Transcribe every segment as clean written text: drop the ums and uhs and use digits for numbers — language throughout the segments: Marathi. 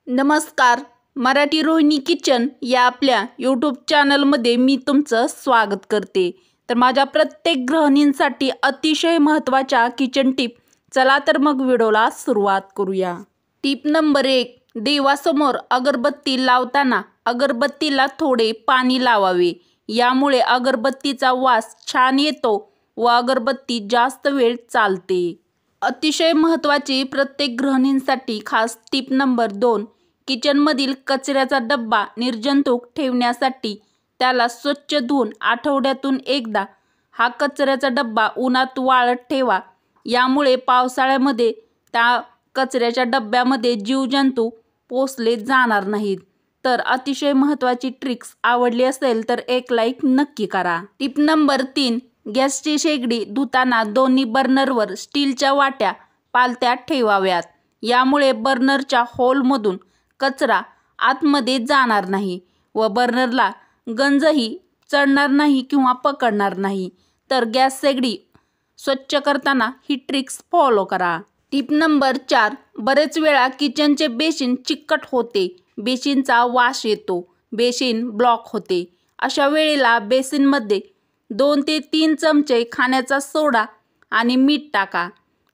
नमस्कार. मराठी रोहिणी किचन या आपल्या यूट्यूब चॅनलमध्ये मी तुमचं स्वागत करते. तर माझ्या प्रत्येक गृहिणींसाठी अतिशय महत्त्वाच्या किचन टिप. चला तर मग व्हिडिओला सुरुवात करूया. Tip number 1. देवासमोर अगरबत्ती लावताना अगरबत्तीला थोडे पाणी लावावे. यामुळे अगरबत्तीचा वास छान येतो व अगरबत्ती जास्त वेळ चालते. अतिशय महत्त्वाची प्रत्येक गृहिणींसाठी खास टिप नंबर 2. किचनमधील कचऱ्याचा डब्बा निर्जंतुक ठेवण्यासाठी त्याला स्वच्छ धुवून आठवड्यातून एकदा हा कचऱ्याचा डब्बा उन्हात वाळत ठेवा. यामुळे पावसाळ्यामध्ये त्या कचऱ्याच्या डब्यामध्ये जीवजंतू पोसले जाणार नाहीत. तर अतिशय महत्त्वाची ट्रिक्स आवडली असेल तर एक लाईक नक्की करा. Tip number 3. गॅसची शेगडी धुताना दोन्ही बर्नरवर स्टीलच्या वाट्या पालत्या ठेवाव्यात. यामुळे बर्नरच्या होलमधून कचरा आतमध्ये जाणार नाही व बर्नरला गंजही चढणार नाही किंवा पकडणार नाही. तर गॅस शेगडी स्वच्छ करताना ही ट्रिक्स फॉलो करा. Tip number 4. बरेच वेळा किचनचे बेसिन चिकट होते. बेसिनचा वास येतो. बेसिन ब्लॉक होते. अशा वेळेला बेसिनमध्ये 2 ते 3 चमचे खाण्याचा सोडा आणि मीठ टाका.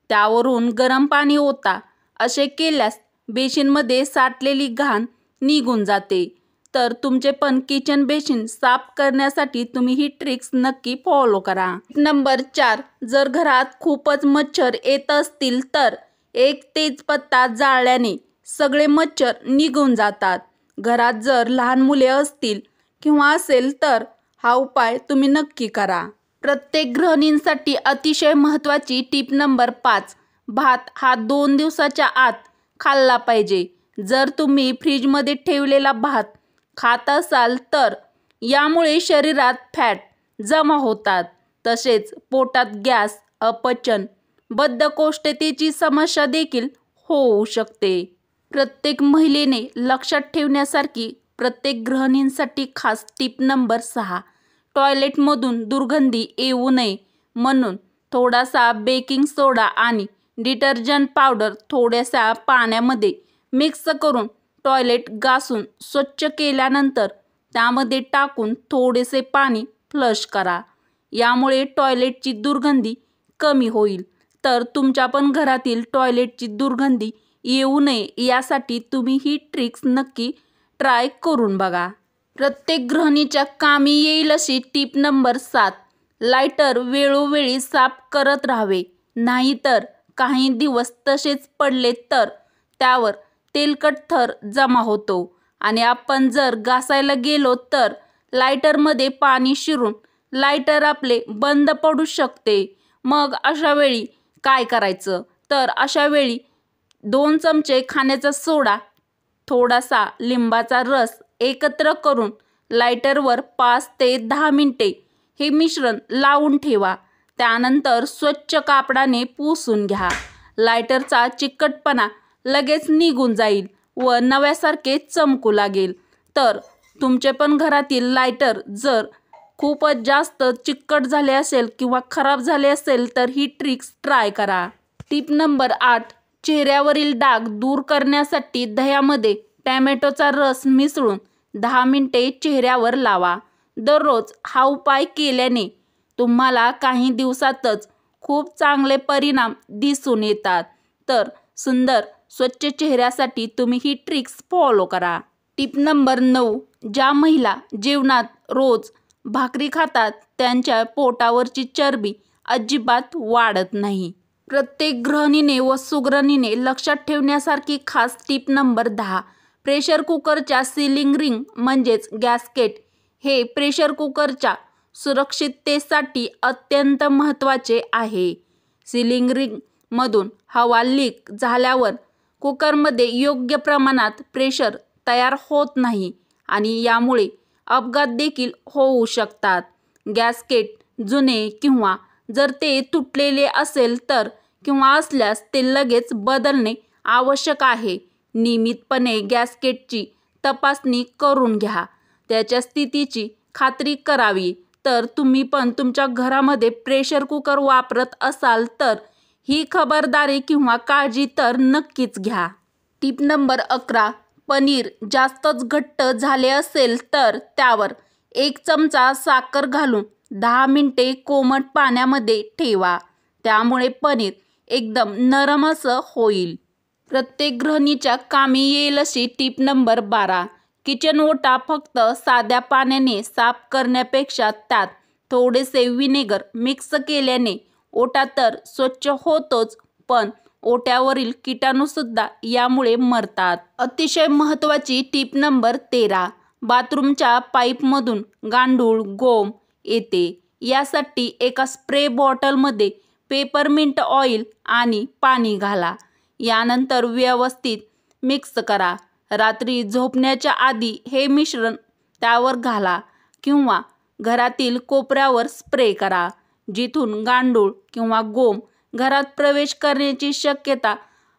त्यावरून गरम पाणी ओता. असे केल्यास बेसिनमध्ये साठलेली घाण निघून जाते. तर तुमचे पण किचन बेसिन साफ करण्यासाठी तुम्ही ही ट्रिक्स नक्की फॉलो करा. नंबर 4. जर घरात खूपच मच्छर येत असतील तर एक तेजपत्ता जाळल्याने सगळे मच्छर निघून जातात. घरात जर लहान मुले असतील किंवा असेल तर हा उपाय तुम्ही नक्की करा. प्रत्येक गृहिणींसाठी अतिशय महत्त्वाची टिप नंबर 5. भात हा 2 दिवसाच्या आत खाल्ला पाहिजे. जर तुम्ही फ्रीजमध्ये ठेवलेला भात खात असाल तर यामुळे शरीरात फॅट जमा होतात. तसेच पोटात गॅस, अपचन, बद्धकोष्ठतेची समस्या देखील होऊ शकते. प्रत्येक महिलेने लक्षात ठेवण्यासारखी प्रत्येक गृहिणींसाठी खास टिप नंबर 6. टॉयलेटमधून दुर्गंधी येऊ नये म्हणून थोडासा बेकिंग सोडा आणि डिटर्जंट पावडर थोड्याशा पाण्यामध्ये मिक्स करून टॉयलेट घासून स्वच्छ केल्यानंतर त्यामध्ये टाकून थोडेसे पाणी फ्लश करा. यामुळे टॉयलेटची दुर्गंधी कमी होईल. तर तुमच्या पण घरातील टॉयलेटची दुर्गंधी येऊ नये यासाठी तुम्ही ही ट्रिक्स नक्की ट्राय करून बघा. प्रत्येक गृहिणीच्या कामी येईल अशी टिप नंबर 7. लायटर वेळोवेळी साफ करत राहावे. नाहीतर काही दिवस तसेच पडले तर त्यावर तेलकट थर जमा होतो आणि आपण जर घासायला गेलो तर लायटरमध्ये पाणी शिरून लायटर आपले बंद पडू शकते. मग अशा वेळी काय करायचं? तर अशा वेळी 2 चमचे खाण्याचा सोडा, थोडासा लिंबाचा रस एकत्र करून लायटरवर 5 ते 10 मिनिटे हे मिश्रण लावून ठेवा. त्यानंतर स्वच्छ कापडाने पुसून घ्या. लायटरचा चिकटपणा लगेच निघून जाईल व नव्यासारखे चमकू लागेल. तर तुमचे पण घरातील लायटर जर खूपच जास्त चिकट झाले असेल किंवा खराब झाले असेल तर ही ट्रिक्स ट्राय करा. Tip number 8. चेहऱ्यावरील डाग दूर करण्यासाठी दह्यामध्ये टॅमॅटोचा रस मिसळून 10 मिनिटे चेहऱ्यावर लावा. दररोज हा उपाय केल्याने तुम्हाला काही दिवसातच खूप चांगले परिणाम दिसून येतात. तर सुंदर स्वच्छ चेहऱ्यासाठी तुम्ही ही ट्रिक्स फॉलो करा. Tip number 9. ज्या महिला जेवणात रोज भाकरी खातात त्यांच्या पोटावरची चरबी अजिबात वाढत नाही. प्रत्येक गृहिणीने व सुगरणीने लक्षात ठेवण्यासारखी खास टिप नंबर 10. प्रेशर कुकरच्या सीलिंग रिंग म्हणजेच गॅस्केट हे प्रेशर कुकरच्या सुरक्षिततेसाठी अत्यंत महत्त्वाचे आहे. सीलिंग रिंगमधून हवा लीक झाल्यावर कुकरमध्ये योग्य प्रमाणात प्रेशर तयार होत नाही आणि यामुळे अपघात देखील होऊ शकतात. गॅस्केट जुने किंवा जर ते तुटलेले असेल तर किंवा असल्यास ते लगेच बदलणे आवश्यक आहे. नियमितपणे गॅस्केटची तपासणी करून घ्या. त्याच्या स्थितीची खात्री करावी. तर तुम्ही पण तुमच्या घरामध्ये प्रेशर कुकर वापरत असाल तर ही खबरदारी किंवा काळजी तर नक्कीच घ्या. Tip number 11. पनीर जास्तच घट्ट झाले असेल तर त्यावर 1 चमचा साखर घालून 10 मिनिटे कोमट पाण्यामध्ये ठेवा. त्यामुळे पनीर एकदम नरम असं होईल. प्रत्येक गृहिणीच्या कामी येईल अशी टीप नंबर 12. किचन ओटा फक्त साध्या पाण्याने साफ करण्यापेक्षा त्यात थोडेसे व्हिनेगर मिक्स केल्याने ओटा तर स्वच्छ होतोच, पण ओट्यावरील किटाणूसुद्धा यामुळे मरतात. अतिशय महत्त्वाची टीप नंबर 13. बाथरूमच्या पाईपमधून गांडूळ, गोम येते. यासाठी एका स्प्रे बॉटलमध्ये पेपरमिंट ऑइल आणि पाणी घाला. यानंतर व्यवस्थित मिक्स करा. रात्री झोपण्याच्या आधी हे मिश्रण त्यावर घाला किंवा घरातील कोपऱ्यावर स्प्रे करा. जिथून गांडूळ किंवा गोम घरात प्रवेश करण्याची शक्यता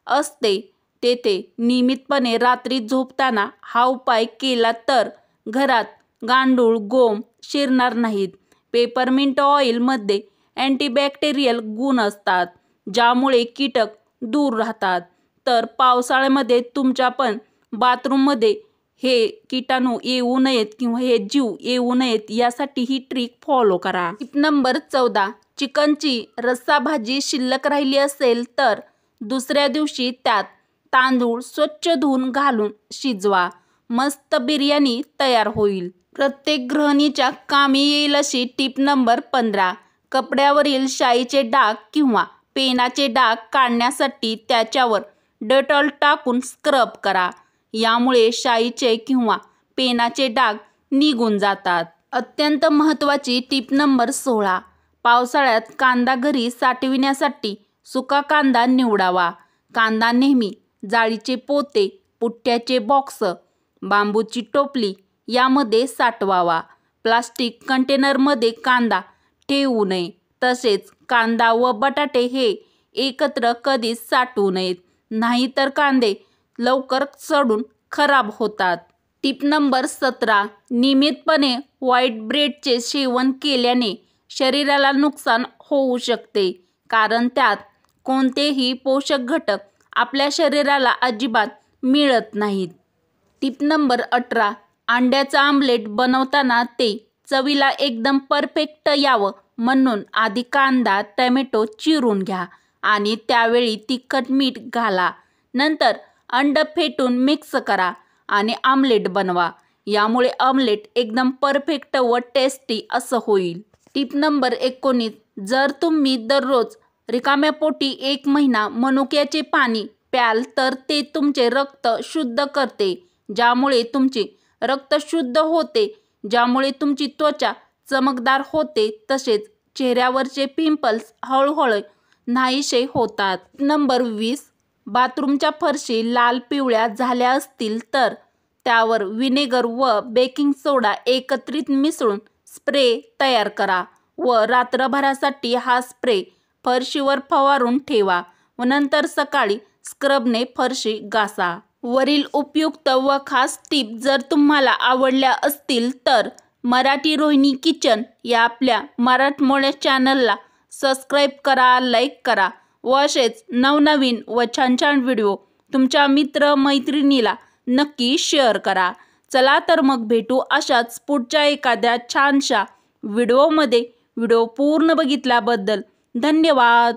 असते तेथे नियमितपणे रात्री झोपताना हा उपाय केला तर घरात गांडूळ, गोम शिरणार नाहीत. पेपरमिंट ऑइलमध्ये अँटीबॅक्टेरियल गुण असतात, ज्यामुळे कीटक दूर राहतात. तर पावसाळ्यामध्ये तुमच्या पण बाथरूममध्ये हे किटाणू येऊ नयेत किंवा हे जीव येऊ नयेत यासाठी ही ट्रिक फॉलो करा. Tip number 14. चिकनची रस्सा भाजी शिल्लक राहिली असेल तर दुसऱ्या दिवशी त्यात तांदूळ स्वच्छ धुवून घालून शिजवा. मस्त बिर्याणी तयार होईल. प्रत्येक गृहिणीच्या कामी येईल अशी टीप नंबर 15. कपड्यावरील शाईचे डाग किंवा पेनाचे डाग काढण्यासाठी त्याच्यावर डेटॉल टाकून स्क्रब करा. यामुळे शाईचे किंवा पेनाचे डाग निघून जातात. अत्यंत महत्त्वाची टीप नंबर 16. पावसाळ्यात कांदा घरी साठविण्यासाठी सुका कांदा निवडावा. कांदा नेहमी जाळीचे पोते, पुठ्ठ्याचे बॉक्स, बांबूची टोपली यामध्ये साठवावा. प्लास्टिक कंटेनरमध्ये कांदा ठेवू नये. तसेच कांदा व बटाटे हे एकत्र कधीच साठवू नयेत, नाहीतर कांदे लवकर सडून खराब होतात. Tip number 17. नियमितपणे व्हाईट ब्रेडचे सेवन केल्याने शरीराला नुकसान होऊ शकते, कारण त्यात कोणतेही पोषक घटक आपल्या शरीराला अजिबात मिळत नाहीत. Tip number 18. अंड्याचं आमलेट बनवताना ते चवीला एकदम परफेक्ट यावं म्हणून आधी कांदा, टोमॅटो चिरून घ्या आणि त्यावेळी तिखट, मीठ घाला. नंतर अंड फेटून मिक्स करा आणि आमलेट बनवा. यामुळे आमलेट एकदम परफेक्ट व टेस्टी असं होईल. Tip number 19. जर तुम्ही दररोज रिकाम्या पोटी 1 महिना मनुक्याचे पाणी प्याल तर ते तुमचे रक्त शुद्ध करते, ज्यामुळे तुमचे रक्त शुद्ध होते, ज्यामुळे तुमची त्वचा चमकदार होते. तसेच चेहऱ्यावरचे पिंपल्स हळूहळू नाहीसे होतात. नंबर 20. बाथरूमच्या फरशी लाल पिवळ्या झाल्या असतील तर त्यावर व्हिनेगर व बेकिंग सोडा एकत्रित मिसळून स्प्रे तयार करा व रात्रभरासाठी हा स्प्रे फरशीवर फवारून ठेवा व नंतर सकाळी स्क्रबने फरशी घासा. वरील उपयुक्त व खास टीप जर तुम्हाला आवडल्या असतील तर मराठी रोहिणी किचन या आपल्या मराठमोळ्या चॅनलला सबस्क्राईब करा, लाईक करा व असेच नवनवीन व छान छान व्हिडिओ तुमच्या मित्रमैत्रिणीला नक्की शेअर करा. चला तर मग भेटू अशाच पुढच्या एखाद्या छानशा व्हिडिओमध्ये. व्हिडिओ पूर्ण बघितल्याबद्दल धन्यवाद.